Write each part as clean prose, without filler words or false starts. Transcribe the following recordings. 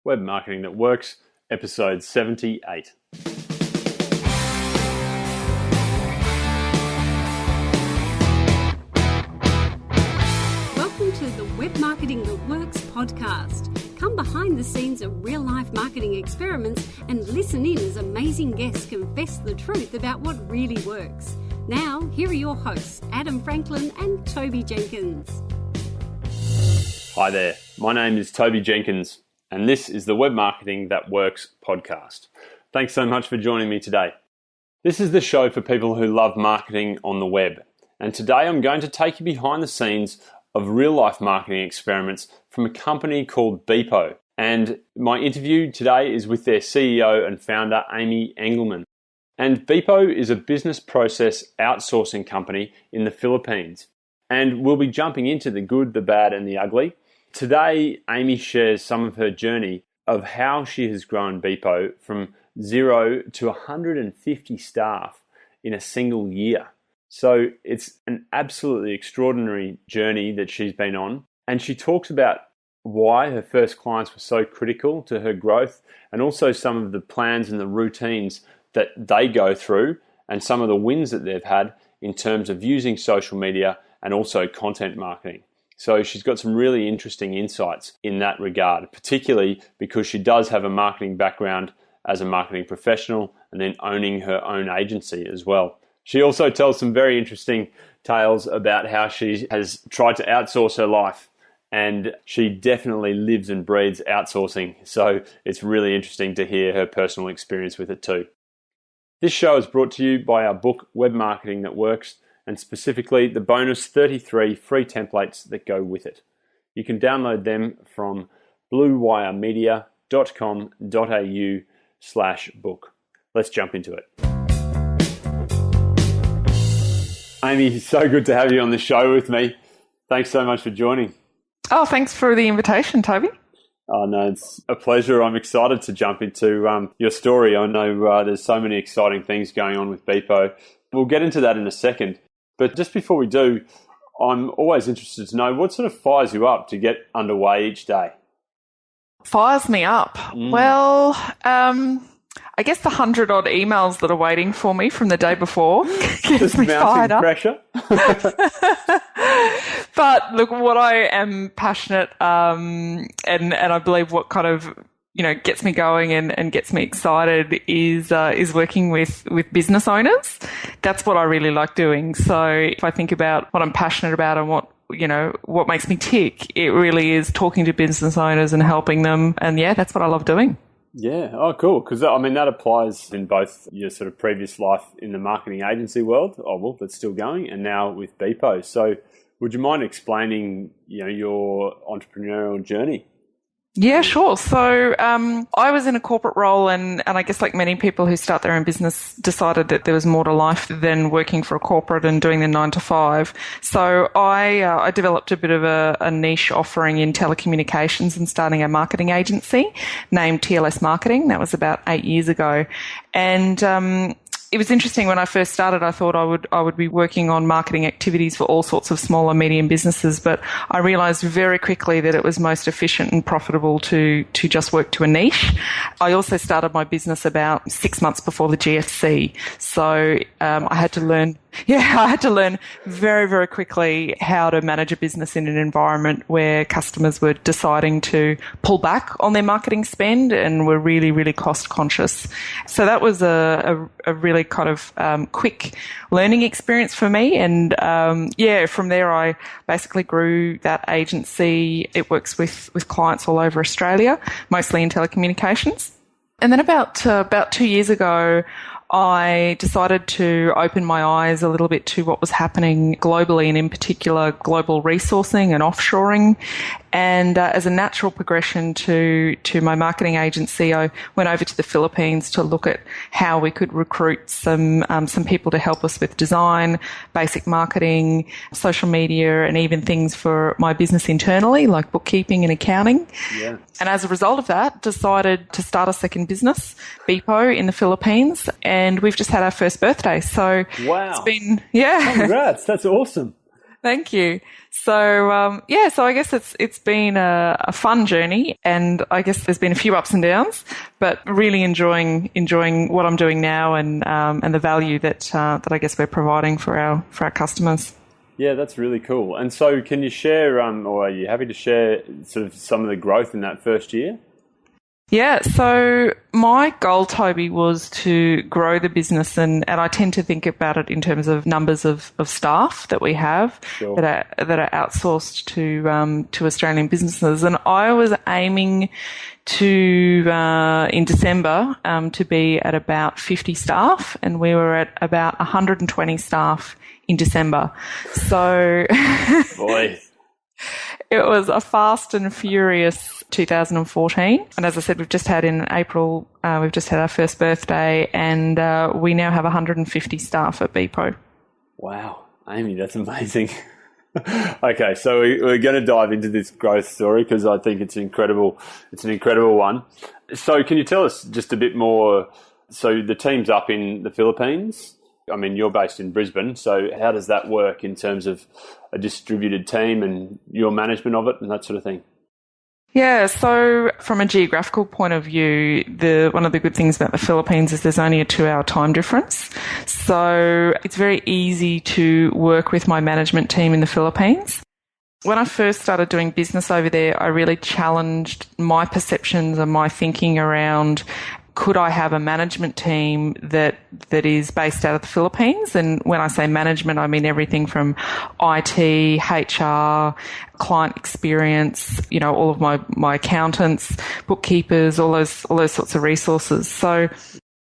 Web Marketing That Works, episode 78. Welcome to the Web Marketing That Works podcast. Come behind the scenes of real-life marketing experiments and listen in as amazing guests confess the truth about what really works. Now, here are your hosts, Adam Franklin and Toby Jenkins. Hi there, my name is Toby Jenkins, and this is the Web Marketing That Works podcast. Thanks so much for joining me today. This is the show for people who love marketing on the web, and today I'm going to take you behind the scenes of real-life marketing experiments from a company called Beepo. And my interview today is with their CEO and founder, Aimee Engelmann. And Beepo is a business process outsourcing company in the Philippines. And we'll be jumping into the good, the bad, and the ugly. Today, Aimee shares some of her journey of how she has grown Beepo from 0 to 150 staff in a single year. So it's an absolutely extraordinary journey that she's been on. And she talks about why her first clients were so critical to her growth, and also some of the plans and the routines that they go through and some of the wins that they've had in terms of using social media and also content marketing. So she's got some really interesting insights in that regard, particularly because she does have a marketing background as a marketing professional and then owning her own agency as well. She also tells some very interesting tales about how she has tried to outsource her life, and she definitely lives and breathes outsourcing. So it's really interesting to hear her personal experience with it too. This show is brought to you by our book, Web Marketing That Works, and specifically the bonus 33 free templates that go with it. You can download them from bluewiremedia.com.au/book. Let's jump into it. Aimee, so good to have you on the show with me. Thanks so much for joining. Oh, thanks for the invitation, Toby. Oh, no, it's a pleasure. I'm excited to jump into your story. I know there's so many exciting things going on with Beepo. We'll get into that in a second. But just before we do, I'm always interested to know what sort of fires you up to get underway each day? Fires me up. Well, I guess the 100-odd emails that are waiting for me from the day before gets me fired up. Pressure. But look, what I am passionate and I believe what kind of gets me going and gets me excited is working with business owners. That's what I really like doing. So if I think about what I'm passionate about and what makes me tick, it really is talking to business owners and helping them. And yeah, that's what I love doing. Yeah. Oh, cool. Because that applies in both your sort of previous life in the marketing agency world, that's still going, and now with Beepo. So would you mind explaining, your entrepreneurial journey? Yeah, sure. So I was in a corporate role and I guess like many people who start their own business decided that there was more to life than working for a corporate and doing the 9 to 5. So I developed a bit of a niche offering in telecommunications and starting a marketing agency named TLS Marketing. That was about 8 years ago. And it was interesting when I first started. I thought I would be working on marketing activities for all sorts of small and medium businesses, but I realised very quickly that it was most efficient and profitable to just work to a niche. I also started my business about 6 months before the GFC, so I had to learn very, very quickly how to manage a business in an environment where customers were deciding to pull back on their marketing spend and were really, really cost conscious. So that was a really kind of quick learning experience for me. And from there I basically grew that agency. It works with clients all over Australia, mostly in telecommunications. And then about 2 years ago, I decided to open my eyes a little bit to what was happening globally, and in particular global resourcing and offshoring. And as a natural progression to my marketing agency, I went over to the Philippines to look at how we could recruit some people to help us with design, basic marketing, social media, and even things for my business internally, like bookkeeping and accounting. Yeah. And as a result of that, decided to start a second business, Beepo, in the Philippines. And we've just had our first birthday. So wow. It's been, yeah. Congrats. That's awesome. Thank you. So, so I guess it's been a fun journey, and I guess there's been a few ups and downs, but really enjoying what I'm doing now and the value that I guess we're providing for our customers. Yeah, that's really cool. And so can you share, or are you happy to share sort of some of the growth in that first year? Yeah, so my goal, Toby, was to grow the business, and I tend to think about it in terms of numbers of staff that we have. Sure. that are outsourced to Australian businesses, and I was aiming to in December to be at about 50 staff, and we were at about 120 staff in December. So, boy. It was a fast and furious 2014. And as I said, we've just had in April, we've just had our first birthday, and we now have 150 staff at Beepo. Wow. Aimee, that's amazing. Okay, so we're going to dive into this growth story because I think it's incredible. It's an incredible one. So can you tell us just a bit more? So the team's up in the Philippines. I mean, you're based in Brisbane, so how does that work in terms of a distributed team and your management of it and that sort of thing? Yeah, so from a geographical point of view, one of the good things about the Philippines is there's only a 2-hour time difference. So it's very easy to work with my management team in the Philippines. When I first started doing business over there, I really challenged my perceptions and my thinking around, could I have a management team that is based out of the Philippines? And when I say management, I mean everything from IT, HR, client experience, all of my accountants, bookkeepers, all those sorts of resources. So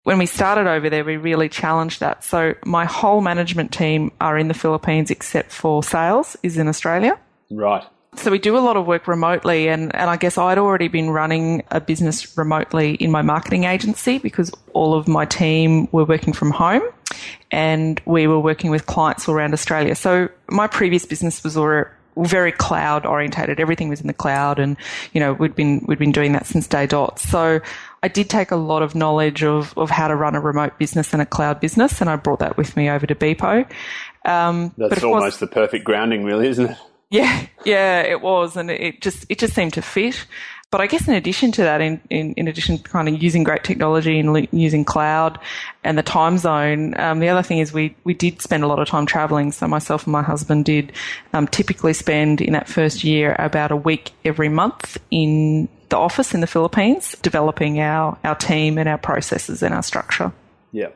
when we started over there, we really challenged that. So my whole management team are in the Philippines except for sales is in Australia. Right. So we do a lot of work remotely, and I guess I'd already been running a business remotely in my marketing agency because all of my team were working from home and we were working with clients all around Australia. So my previous business was very cloud orientated. Everything was in the cloud, and we'd been doing that since day dot. So I did take a lot of knowledge of how to run a remote business and a cloud business, and I brought that with me over to Beepo. That's almost the perfect grounding, really, isn't it? Yeah, it was, and it just seemed to fit. But I guess in addition to that, in addition to kind of using great technology and using cloud and the time zone, the other thing is we did spend a lot of time traveling. So myself and my husband did typically spend in that first year about a week every month in the office in the Philippines, developing our team and our processes and our structure. Yeah.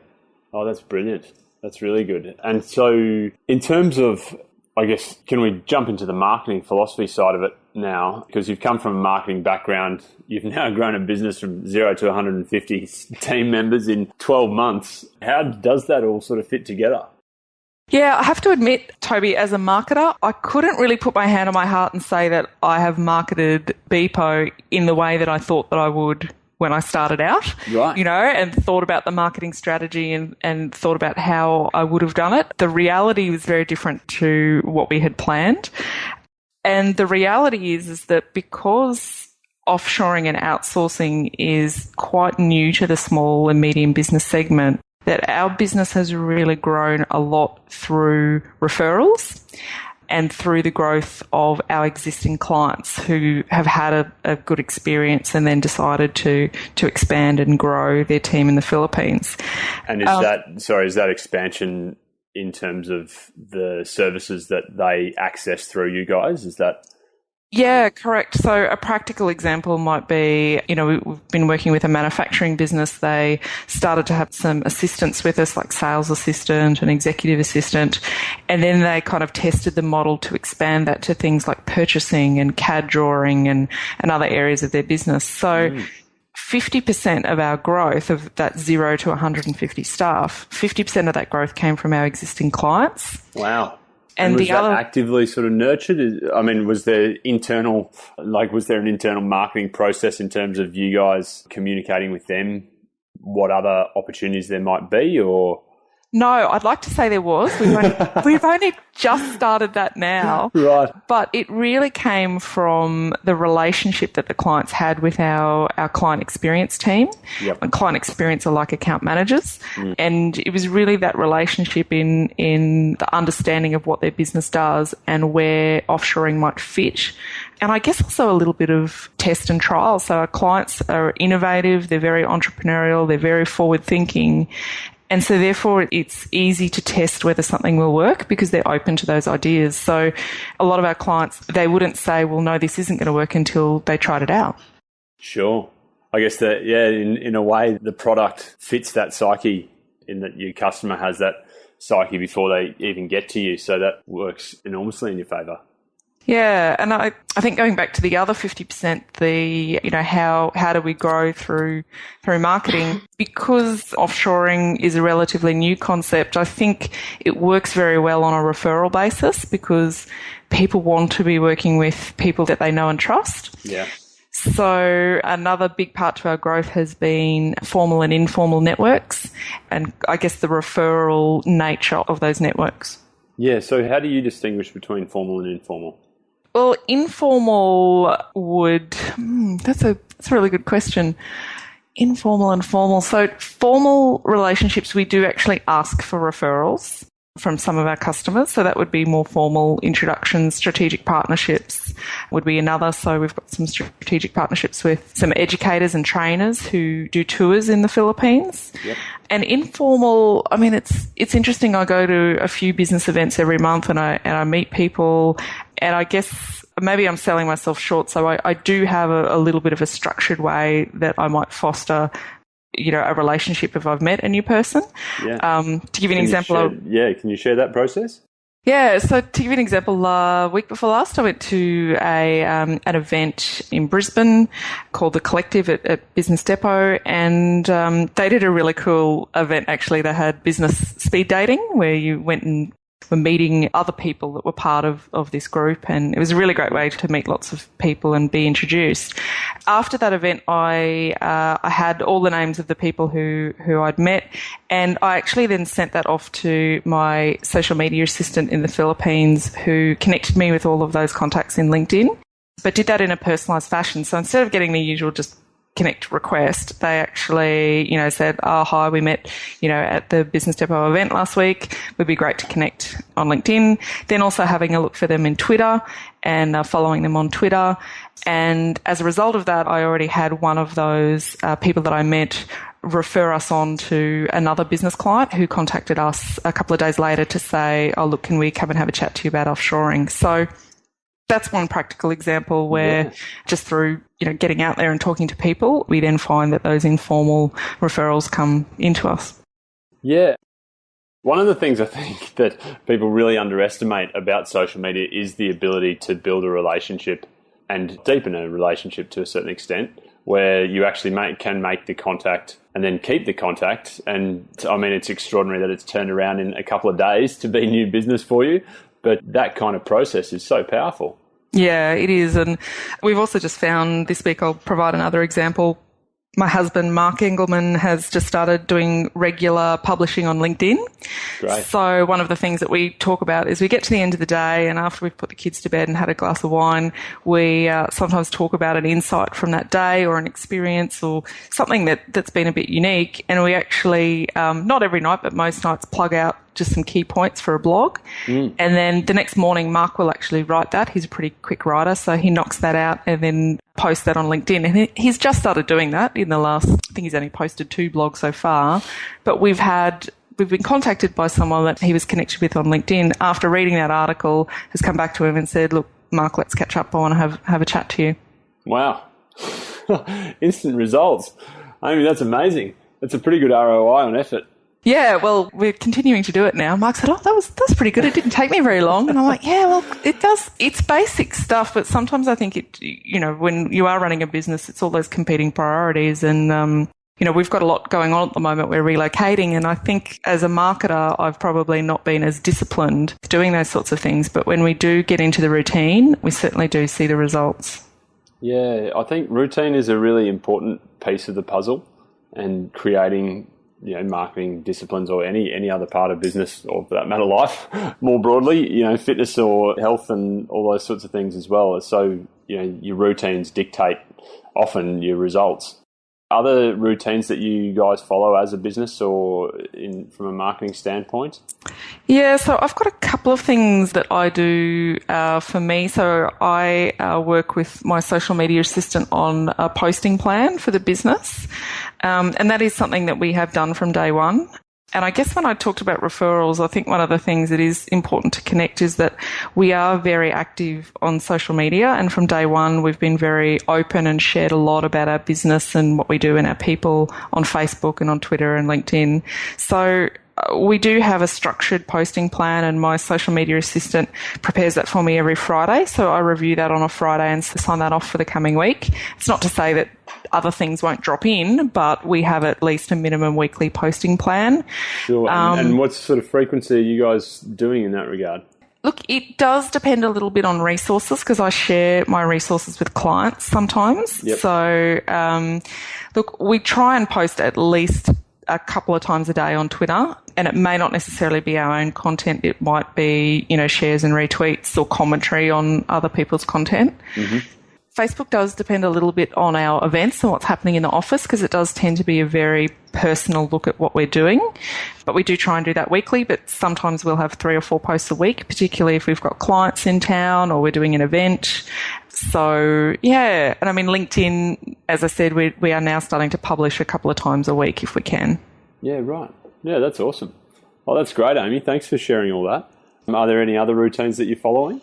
Oh, that's brilliant. That's really good. And so in terms of, I guess, can we jump into the marketing philosophy side of it now? Because you've come from a marketing background. You've now grown a business from 0 to 150 team members in 12 months. How does that all sort of fit together? Yeah, I have to admit, Toby, as a marketer, I couldn't really put my hand on my heart and say that I have marketed Beepo in the way that I thought that I would when I started out, right. And thought about the marketing strategy and thought about how I would have done it. The reality was very different to what we had planned. And the reality is that because offshoring and outsourcing is quite new to the small and medium business segment, that our business has really grown a lot through referrals and through the growth of our existing clients who have had a good experience and then decided to expand and grow their team in the Philippines. And is that expansion in terms of the services that they access through you guys? Is that... Yeah, correct. So a practical example might be, we've been working with a manufacturing business. They started to have some assistants with us, like sales assistant and executive assistant. And then they kind of tested the model to expand that to things like purchasing and CAD drawing and other areas of their business. So 50% of our growth of that 0 to 150 staff, 50% of that growth came from our existing clients. Wow. And was that actively sort of nurtured? I mean, was there an internal marketing process in terms of you guys communicating with them what other opportunities there might be, or? No, I'd like to say there was. We've only just started that now. Right. But it really came from the relationship that the clients had with our client experience team. Yep. And client experience are like account managers. And it was really that relationship in the understanding of what their business does and where offshoring might fit. And I guess also a little bit of test and trial. So our clients are innovative, they're very entrepreneurial, they're very forward thinking. And so therefore it's easy to test whether something will work because they're open to those ideas. So a lot of our clients, they wouldn't say, well, no, this isn't going to work until they tried it out. Sure. I guess that, in a way, the product fits that psyche in that your customer has that psyche before they even get to you. So that works enormously in your favour. Yeah, and I think going back to the other 50%, how do we grow through marketing? Because offshoring is a relatively new concept, I think it works very well on a referral basis because people want to be working with people that they know and trust. Yeah. So another big part to our growth has been formal and informal networks and I guess the referral nature of those networks. Yeah, so how do you distinguish between formal and informal? Well, informal that's a really good question. Informal and formal. So formal relationships, we do actually ask for referrals from some of our customers. So that would be more formal introductions. Strategic partnerships would be another. So we've got some strategic partnerships with some educators and trainers who do tours in the Philippines. Yep. And informal, I mean, it's interesting. I go to a few business events every month and I meet people, and I guess maybe I'm selling myself short. So I do have a little bit of a structured way that I might foster, a relationship if I've met a new person. Yeah. To give you an example. Can you share that process? Yeah, so to give you an example, week before last, I went to an event in Brisbane called The Collective at Business Depot, and they did a really cool event, actually. They had business speed dating, where you went and were meeting other people that were part of this group, and it was a really great way to meet lots of people and be introduced. After that event, I had all the names of the people who I'd met, and I actually then sent that off to my social media assistant in the Philippines, who connected me with all of those contacts in LinkedIn, but did that in a personalised fashion. So instead of getting the usual just connect request, they actually, said, oh, hi, we met, at the Business Depot event last week. Would be great to connect on LinkedIn. Then also having a look for them in Twitter and following them on Twitter. And as a result of that, I already had one of those people that I met refer us on to another business client who contacted us a couple of days later to say, oh, look, can we come and have a chat to you about offshoring? So that's one practical example where just through, getting out there and talking to people, we then find that those informal referrals come into us. Yeah. One of the things I think that people really underestimate about social media is the ability to build a relationship and deepen a relationship to a certain extent, where you actually can make the contact and then keep the contact. And I mean, it's extraordinary that it's turned around in a couple of days to be new business for you. But that kind of process is so powerful. Yeah, it is. And we've also just found this week, I'll provide another example. My husband, Mark Engelmann, has just started doing regular publishing on LinkedIn. Great. So one of the things that we talk about is we get to the end of the day, and after we've put the kids to bed and had a glass of wine, we sometimes talk about an insight from that day or an experience or something that's been a bit unique. And we actually, not every night, but most nights, plug out just some key points for a blog. And then the next morning, Mark will actually write that. He's a pretty quick writer, so he knocks that out and then posts that on LinkedIn. And he's just started doing that in the last, I think he's only posted 2 blogs so far. But we've been contacted by someone that he was connected with on LinkedIn after reading that article, has come back to him and said, look, Mark, let's catch up. I want to have a chat to you. Wow. Instant results. I mean, that's amazing. That's a pretty good ROI on effort. Yeah, well, we're continuing to do it now. Mark said, oh, that's pretty good. It didn't take me very long. And I'm like, yeah, well, it does. It's basic stuff, but sometimes I think when you are running a business, it's all those competing priorities. And, we've got a lot going on at the moment. We're relocating. And I think as a marketer, I've probably not been as disciplined doing those sorts of things. But when we do get into the routine, we certainly do see the results. Yeah, I think routine is a really important piece of the puzzle, and creating marketing disciplines or any other part of business, or for that matter, life more broadly, fitness or health and all those sorts of things as well. So, your routines dictate often your results. Other routines that you guys follow as a business or from a marketing standpoint? Yeah, so I've got a couple of things that I do for me. So I work with my social media assistant on a posting plan for the business. And that is something that we have done from day one. And I guess when I talked about referrals, I think one of the things that is important to connect is that we are very active on social media. And from day one, we've been very open and shared a lot about our business and what we do and our people on Facebook and on Twitter and LinkedIn. So we do have a structured posting plan, and my social media assistant prepares that for me every Friday. So I review that on a Friday and sign that off for the coming week. It's not to say that other things won't drop in, but we have at least a minimum weekly posting plan. Sure. And what sort of frequency are you guys doing in that regard? Look, it does depend a little bit on resources, because I share my resources with clients sometimes. Yep. So, look, we try and post at least a couple of times a day on Twitter, and it may not necessarily be our own content. It might be, shares and retweets or commentary on other people's content. Mm-hmm. Facebook does depend a little bit on our events and what's happening in the office, because it does tend to be a very personal look at what we're doing. But we do try and do that weekly, but sometimes we'll have 3 or 4 posts a week, particularly if we've got clients in town or we're doing an event. So, yeah. And I mean, LinkedIn, as I said, we are now starting to publish a couple of times a week if we can. Yeah, right. Yeah, that's awesome. Well, that's great, Aimee. Thanks for sharing all that. Are there any other routines that you're following?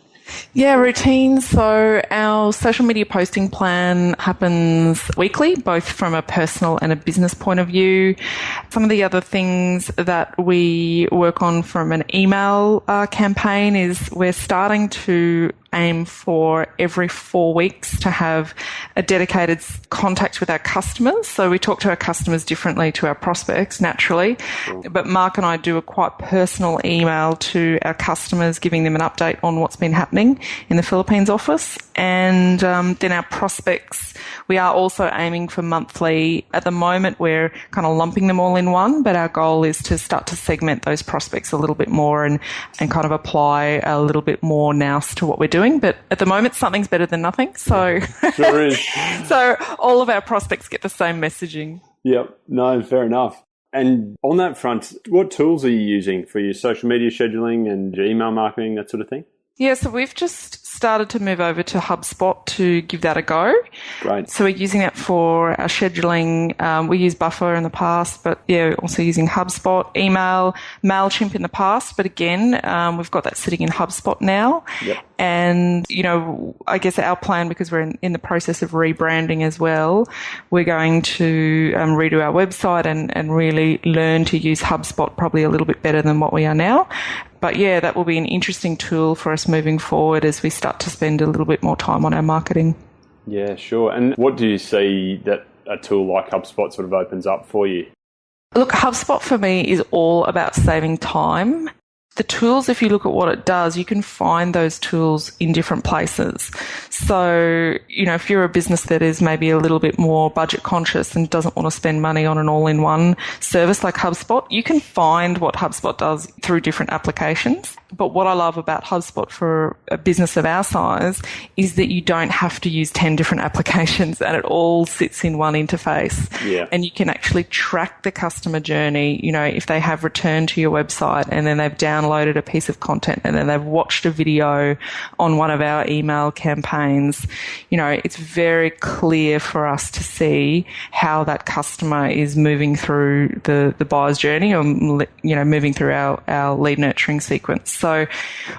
Yeah, routines. So our social media posting plan happens weekly, both from a personal and a business point of view. Some of the other things that we work on from an email campaign is we're starting to aim for every 4 weeks to have a dedicated contact with our customers. So we talk to our customers differently to our prospects, naturally. Cool. But Mark and I do a quite personal email to our customers, giving them an update on what's been happening in the Philippines office. And then our prospects, we are also aiming for monthly. At the moment, we're kind of lumping them all in one, but our goal is to start to segment those prospects a little bit more and kind of apply a little bit more nous to what we're doing. But at the moment, something's better than nothing. So, sure is. So all of our prospects get the same messaging. Yep. No, fair enough. And on that front, what tools are you using for your social media scheduling and your email marketing, that sort of thing? Yeah, so we've just started to move over to HubSpot to give that a go. Great. So we're using that for our scheduling. We used Buffer in the past, but yeah, also using HubSpot, email, MailChimp in the past. But again, we've got that sitting in HubSpot now. Yep. And, I guess our plan, because we're in the process of rebranding as well, we're going to redo our website and really learn to use HubSpot probably a little bit better than what we are now. But yeah, that will be an interesting tool for us moving forward as we start to spend a little bit more time on our marketing. Yeah, sure. And what do you see that a tool like HubSpot sort of opens up for you? Look, HubSpot for me is all about saving time. The tools, if you look at what it does, you can find those tools in different places. So, if you're a business that is maybe a little bit more budget conscious and doesn't want to spend money on an all-in-one service like HubSpot, you can find what HubSpot does through different applications. But what I love about HubSpot for a business of our size is that you don't have to use 10 different applications and it all sits in one interface. Yeah. And you can actually track the customer journey, if they have returned to your website and then they've downloaded a piece of content and then they've watched a video on one of our email campaigns. It's very clear for us to see how that customer is moving through the buyer's journey or, moving through our lead nurturing sequence. So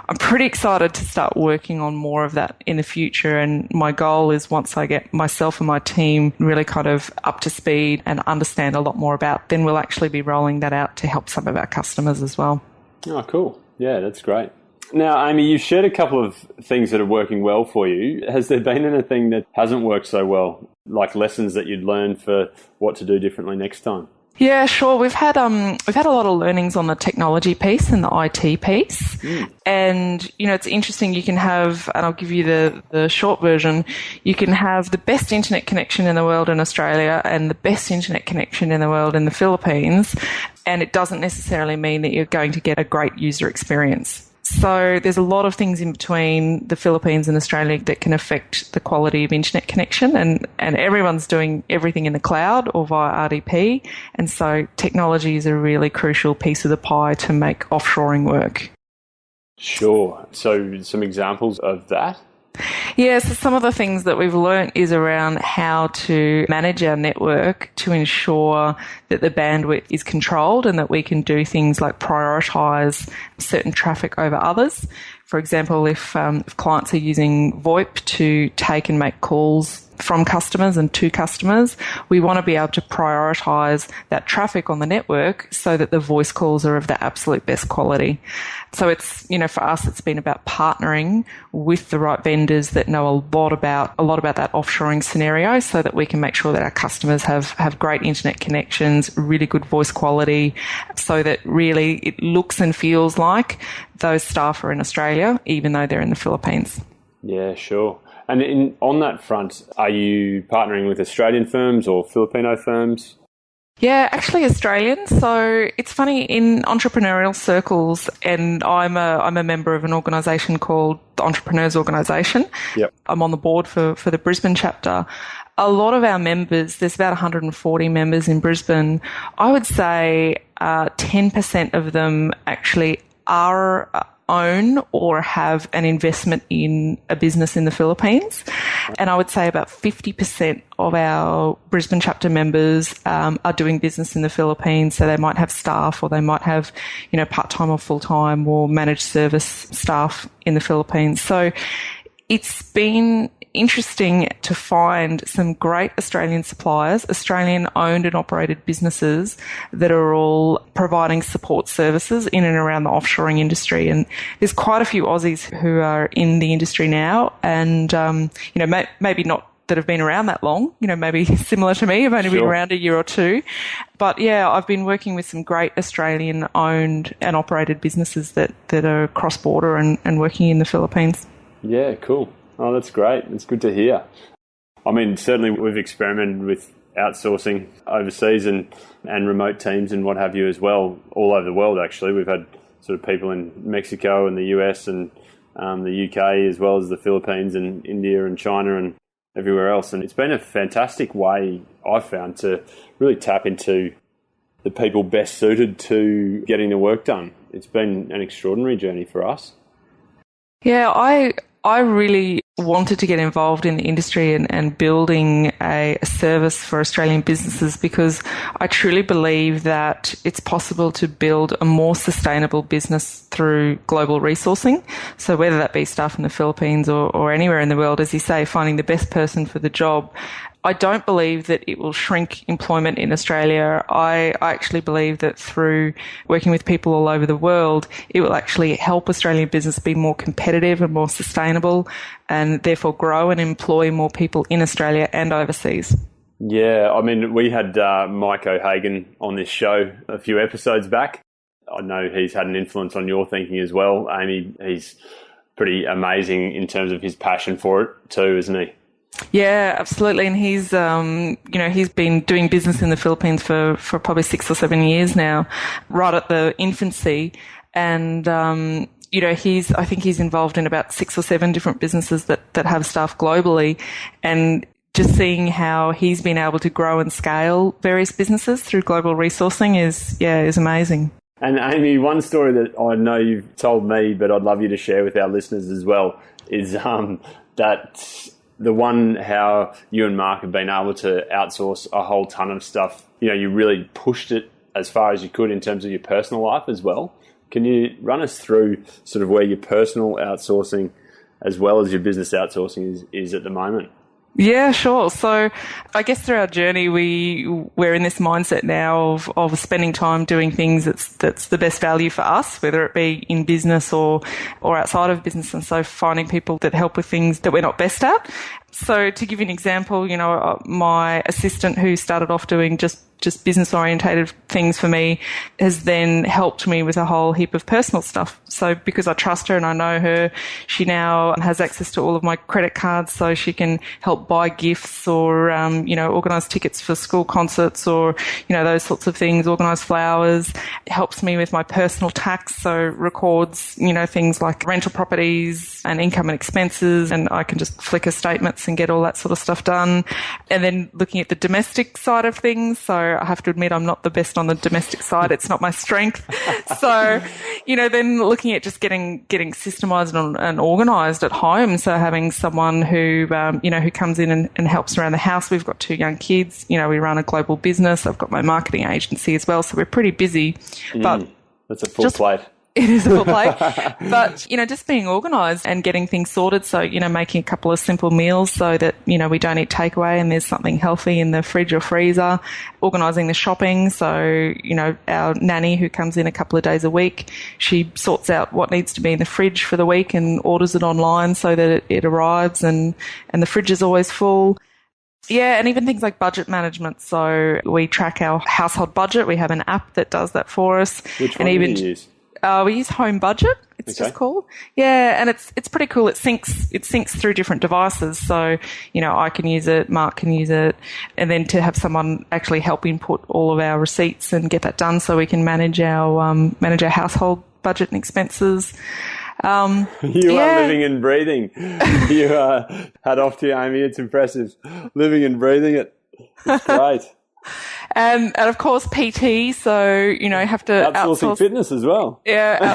I'm pretty excited to start working on more of that in the future. And my goal is once I get myself and my team really kind of up to speed and understand a lot more about, then we'll actually be rolling that out to help some of our customers as well. Oh, cool. Yeah, that's great. Now, Aimee, you've shared a couple of things that are working well for you. Has there been anything that hasn't worked so well, like lessons that you'd learned for what to do differently next time? Yeah, sure. We've had a lot of learnings on the technology piece and the IT piece. And, it's interesting. You can have, and I'll give you the short version, you can have the best internet connection in the world in Australia and the best internet connection in the world in the Philippines. And it doesn't necessarily mean that you're going to get a great user experience. So there's a lot of things in between the Philippines and Australia that can affect the quality of internet connection, and everyone's doing everything in the cloud or via RDP. And so technology is a really crucial piece of the pie to make offshoring work. Sure. So some examples of that? Yeah, so some of the things that we've learnt is around how to manage our network to ensure that the bandwidth is controlled and that we can do things like prioritise certain traffic over others. For example, if clients are using VoIP to take and make calls from customers and to customers, we want to be able to prioritise that traffic on the network so that the voice calls are of the absolute best quality. So it's, for us, it's been about partnering with the right vendors that know a lot about that offshoring scenario so that we can make sure that our customers have great internet connections, really good voice quality, so that really it looks and feels like those staff are in Australia, even though they're in the Philippines. Yeah, sure. And on that front, are you partnering with Australian firms or Filipino firms? Yeah, actually Australian. So it's funny, in entrepreneurial circles, and I'm a member of an organisation called the Entrepreneurs Organisation. Yep. I'm on the board for the Brisbane chapter. A lot of our members, there's about 140 members in Brisbane. I would say 10% of them actually are own or have an investment in a business in the Philippines. And I would say about 50% of our Brisbane chapter members are doing business in the Philippines. So they might have staff, or they might have, part-time or full-time or managed service staff in the Philippines. So it's been interesting to find some great Australian suppliers, Australian owned and operated businesses that are all providing support services in and around the offshoring industry. And there's quite a few Aussies who are in the industry now, and, maybe not that have been around that long, maybe similar to me, have only been around a year or two. But yeah, I've been working with some great Australian owned and operated businesses that are cross-border and working in the Philippines. Yeah, cool. Oh, that's great. It's good to hear. I mean, certainly we've experimented with outsourcing overseas and remote teams and what have you as well, all over the world, actually. We've had sort of people in Mexico and the US and the UK, as well as the Philippines and India and China and everywhere else. And it's been a fantastic way, I've found, to really tap into the people best suited to getting the work done. It's been an extraordinary journey for us. Yeah, I really wanted to get involved in the industry and building a service for Australian businesses, because I truly believe that it's possible to build a more sustainable business through global resourcing. So whether that be staff in the Philippines or anywhere in the world, as you say, finding the best person for the job. I don't believe that it will shrink employment in Australia. I actually believe that through working with people all over the world, it will actually help Australian business be more competitive and more sustainable, and therefore grow and employ more people in Australia and overseas. Yeah, I mean, we had Mike O'Hagan on this show a few episodes back. I know he's had an influence on your thinking as well, Aimee. He's pretty amazing in terms of his passion for it too, isn't he? Yeah, absolutely. And he's, he's been doing business in the Philippines for probably 6 or 7 years now, right at the infancy. And, I think he's involved in about 6 or 7 different businesses that have staff globally. And just seeing how he's been able to grow and scale various businesses through global resourcing is amazing. And Aimee, one story that I know you've told me, but I'd love you to share with our listeners as well, is that the one how you and Mark have been able to outsource a whole ton of stuff. You really pushed it as far as you could in terms of your personal life as well. Can you run us through sort of where your personal outsourcing as well as your business outsourcing is at the moment? Yeah, sure. So I guess through our journey, we're in this mindset now of spending time doing things that's the best value for us, whether it be in business or outside of business. And so finding people that help with things that we're not best at. So to give you an example, my assistant who started off doing just just business orientated things for me, has then helped me with a whole heap of personal stuff. So because I trust her and I know her, she now has access to all of my credit cards, so she can help buy gifts or, organise tickets for school concerts or, those sorts of things, organise flowers. It helps me with my personal tax, so records, things like rental properties and income and expenses, and I can just flicker statements and get all that sort of stuff done. And then looking at the domestic side of things, so I have to admit I'm not the best on the domestic side. It's not my strength. So, then looking at just getting systemised and organised at home. So having someone who comes in and helps around the house. We've got 2 young kids. We run a global business. I've got my marketing agency as well. So we're pretty busy. But that's a full plate. It is a full plate. But, just being organised and getting things sorted. So, making a couple of simple meals so that, we don't eat takeaway and there's something healthy in the fridge or freezer. Organising the shopping. So, our nanny who comes in a couple of days a week, she sorts out what needs to be in the fridge for the week and orders it online so that it arrives and the fridge is always full. Yeah, and even things like budget management. So we track our household budget. We have an app that does that for us. Which one do you use? We use Home Budget. It's just called. Yeah, and it's pretty cool. It syncs through different devices. So, I can use it, Mark can use it, and then to have someone actually help input all of our receipts and get that done so we can manage our household budget and expenses. You are living and breathing. You hat off to you, Aimee. It's impressive. Living and breathing it. It's great. And of course PT, so you have to outsourcing fitness as well. Yeah,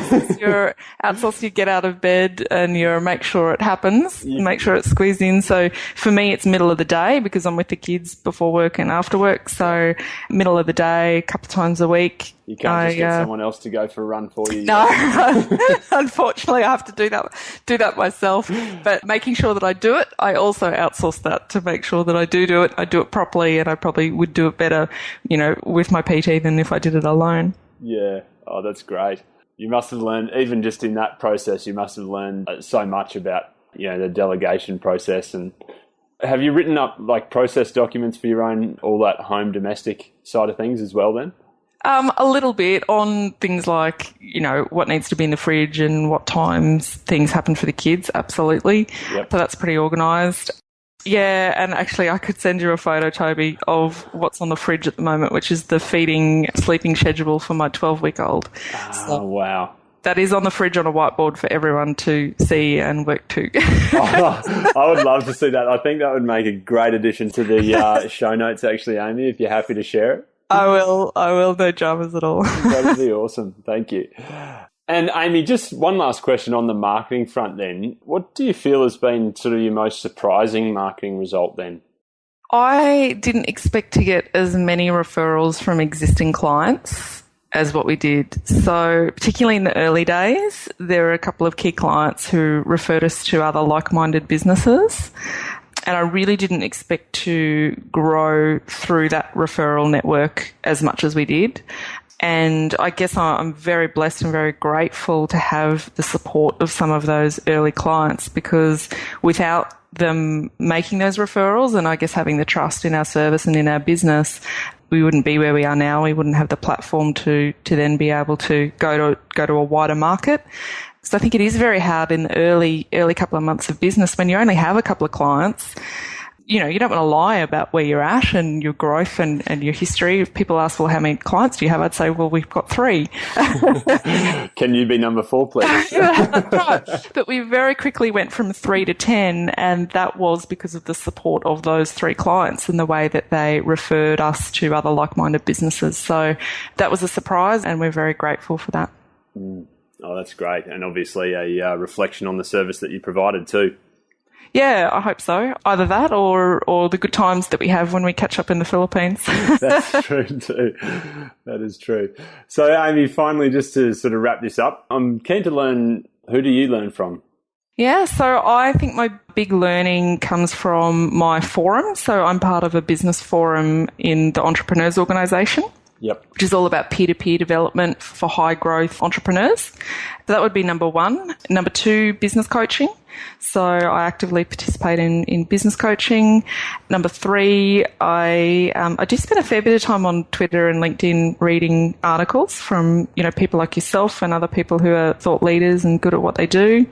outsource your get out of bed and your make sure it happens, make sure it's squeezed in. So for me, it's middle of the day because I'm with the kids before work and after work. So middle of the day, a couple of times a week. You can't just get someone else to go for a run for you. No, unfortunately, I have to do that myself. But making sure that I do it, I also outsource that to make sure that I do it. I do it properly, and I probably would do it better, with my PT than if I did it alone. Yeah. Oh, that's great. You must have learned, even just in that process, you must have learned so much about, the delegation process. And have you written up process documents for your own, all that home domestic side of things as well then? A little bit on things like, what needs to be in the fridge and what times things happen for the kids. Absolutely. Yep. So that's pretty organised. Yeah, and actually I could send you a photo, Toby, of what's on the fridge at the moment, which is the sleeping schedule for my 12-week-old. Oh, wow. That is on the fridge on a whiteboard for everyone to see and work to. I would love to see that. I think that would make a great addition to the show notes, actually, Aimee, if you're happy to share it. I will. No dramas at all. That would be awesome. Thank you. And Aimee, just one last question on the marketing front then. What do you feel has been sort of your most surprising marketing result then? I didn't expect to get as many referrals from existing clients as what we did. So particularly in the early days, there were a couple of key clients who referred us to other like-minded businesses. And I really didn't expect to grow through that referral network as much as we did. And I guess I'm very blessed and very grateful to have the support of some of those early clients, because without them making those referrals and I guess having the trust in our service and in our business, we wouldn't be where we are now. We wouldn't have the platform to then be able to go to a wider market. So I think it is very hard in the early couple of months of business when you only have a couple of clients. You don't want to lie about where you're at and your growth and your history. If people ask, well, how many clients do you have? I'd say, well, we've got 3. Can you be number 4, please? Yeah, that's right. But we very quickly went from 3 to 10, and that was because of the support of those 3 clients and the way that they referred us to other like-minded businesses. So that was a surprise, and we're very grateful for that. Oh, that's great. And obviously a reflection on the service that you provided too. Yeah, I hope so. Either that or the good times that we have when we catch up in the Philippines. That's true too. That is true. So, Aimee, finally, just to sort of wrap this up, I'm keen to learn, who do you learn from? Yeah, so I think my big learning comes from my forum. So I'm part of a business forum in the Entrepreneurs organisation. Yep. which is all about peer-to-peer development for high-growth entrepreneurs. So that would be number one. Number two, business coaching. So I actively participate in business coaching. Number three, I do spend a fair bit of time on Twitter and LinkedIn reading articles from, people like yourself and other people who are thought leaders and good at what they do.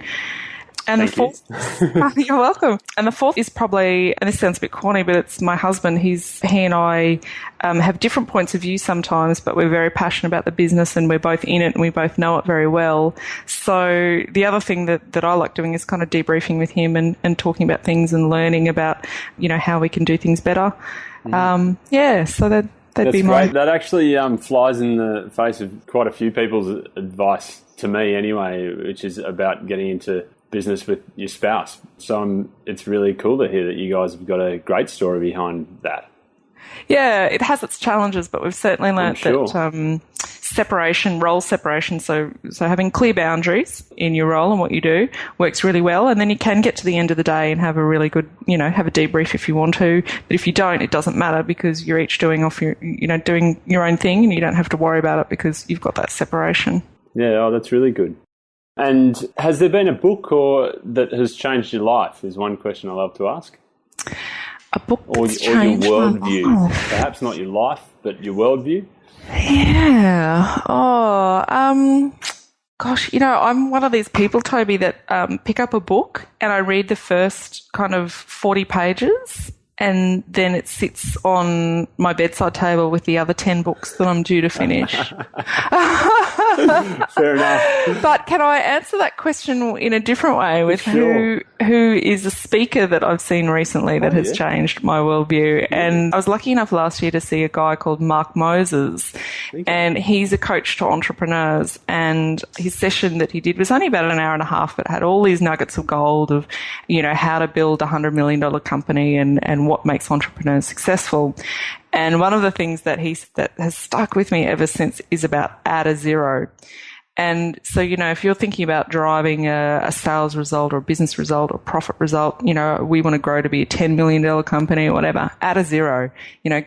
And Thank the fourth, you're welcome. And the fourth is probably, and this sounds a bit corny, but it's my husband. He and I have different points of view sometimes, but we're very passionate about the business and we're both in it and we both know it very well. So the other thing that I like doing is kind of debriefing with him and talking about things and learning about, how we can do things better. So that'd That's be great. That actually flies in the face of quite a few people's advice to me anyway, which is about getting into business with your spouse. So it's really cool to hear that you guys have got a great story behind that. Yeah, it has its challenges, but we've certainly learned that role separation, so having clear boundaries in your role and what you do works really well. And then you can get to the end of the day and have a really good, have a debrief if you want to. But if you don't, it doesn't matter because you're each doing doing your own thing and you don't have to worry about it because you've got that separation. Yeah, that's really good. And has there been a book that has changed your life is one question I love to ask. A book that's or your changed worldview. my life. Perhaps not your life, but your worldview. Yeah. Gosh, I'm one of these people, Toby, that pick up a book and I read the first kind of 40 pages and then it sits on my bedside table with the other 10 books that I'm due to finish. Fair enough. But can I answer that question in a different way with Sure. who is a speaker that I've seen recently that has changed my worldview? And I was lucky enough last year to see a guy called Mark Moses, and he's a coach to entrepreneurs. And his session that he did was only about an hour and a half, but had all these nuggets of gold of, how to build a $100 million company and what makes entrepreneurs successful. And one of the things that has stuck with me ever since is about add a zero. And so, if you're thinking about driving a sales result or a business result or profit result, we want to grow to be a $10 million company or whatever, add a zero,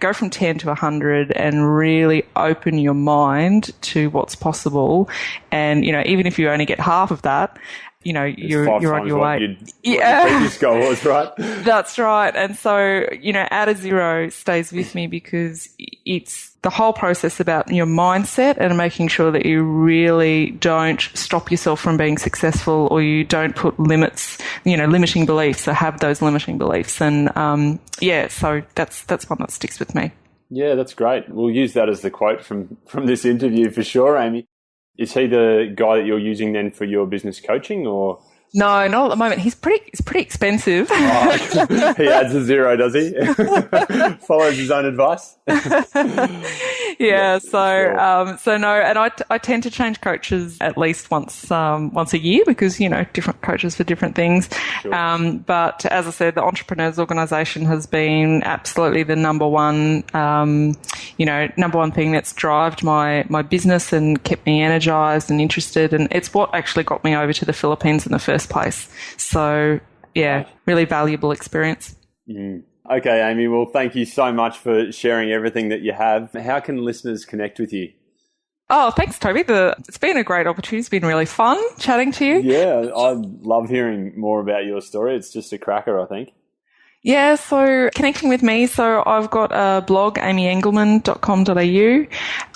go from 10 to 100 and really open your mind to what's possible. And, even if you only get half of that, you're on your way. Yeah. What your previous goal was, right? That's right. And so, add a zero stays with me because it's the whole process about your mindset and making sure that you really don't stop yourself from being successful or you don't put limits, limiting beliefs or have those limiting beliefs. And, so that's one that sticks with me. Yeah, that's great. We'll use that as the quote from this interview for sure, Aimee. Is he the guy that you're using then for your business coaching or? No, not at the moment. He's pretty expensive. Oh, he adds a zero, does he? Follows his own advice. Yeah. Sure. So no, and I tend to change coaches at least once a year because, different coaches for different things. Sure. But as I said, the Entrepreneurs Organisation has been absolutely the number one thing that's drived my business and kept me energized and interested. And it's what actually got me over to the Philippines in the first place. So yeah, really valuable experience. Mm. Okay, Aimee. Well, thank you so much for sharing everything that you have. How can listeners connect with you? Oh, thanks, Toby. It's been a great opportunity. It's been really fun chatting to you. Yeah, I love hearing more about your story. It's just a cracker, I think. Yeah, so connecting with me. So I've got a blog, aimeengelmann.com.au.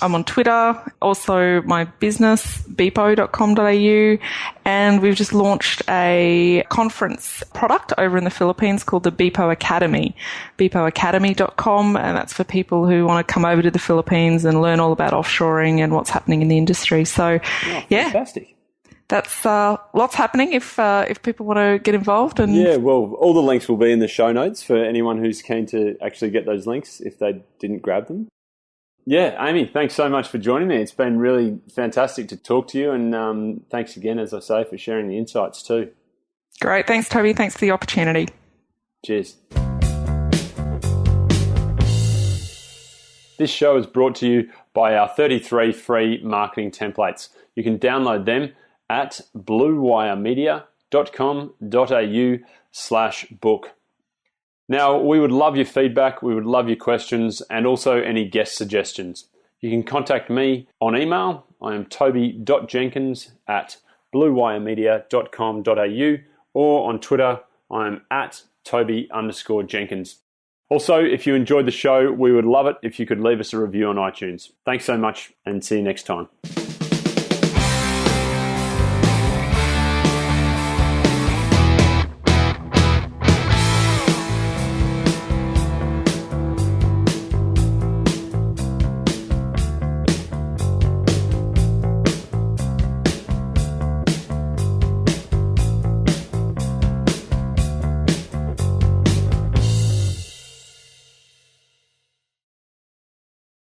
I'm on Twitter, also my business, beepo.com.au. And we've just launched a conference product over in the Philippines called the Beepo Academy, beepoacademy.com. And that's for people who want to come over to the Philippines and learn all about offshoring and what's happening in the industry. So, Fantastic. That's lots happening if people want to get involved. And yeah, well, all the links will be in the show notes for anyone who's keen to actually get those links if they didn't grab them. Yeah, Aimee, thanks so much for joining me. It's been really fantastic to talk to you, and thanks again, as I say, for sharing the insights too. Great. Thanks, Toby. Thanks for the opportunity. Cheers. This show is brought to you by our 33 free marketing templates. You can download them at bluewiremedia.com.au/book. Now, we would love your feedback, we would love your questions, and also any guest suggestions. You You can contact me on email. I am toby.jenkins@bluewiremedia.com.au, or on Twitter, I am @Toby_Jenkins. Also, if you enjoyed the show, we would love it if you could leave us a review on iTunes. Thanks so much, and see you next time.